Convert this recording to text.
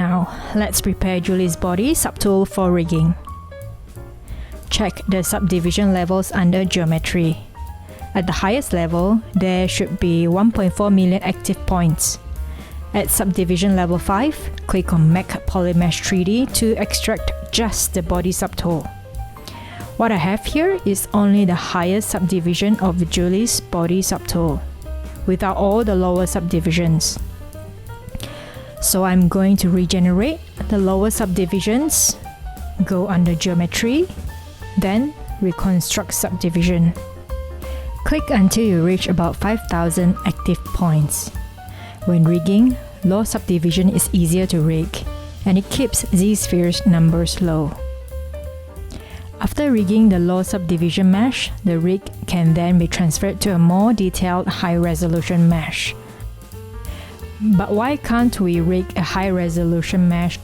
Now, let's prepare Julie's body subtool for rigging. Check the subdivision levels under Geometry. At the highest level, there should be 1.4 million active points. At subdivision level 5, click on Make Polymesh 3D to extract just the body subtool. What I have here is only the highest subdivision of Julie's body subtool, without all the lower subdivisions. So I'm going to regenerate the lower subdivisions, go under Geometry, then Reconstruct Subdivision. Click until you reach about 5,000 active points. When rigging, low subdivision is easier to rig, and it keeps Z-sphere's numbers low. After rigging the low subdivision mesh, the rig can then be transferred to a more detailed high-resolution mesh. But why can't we rig a high-resolution mesh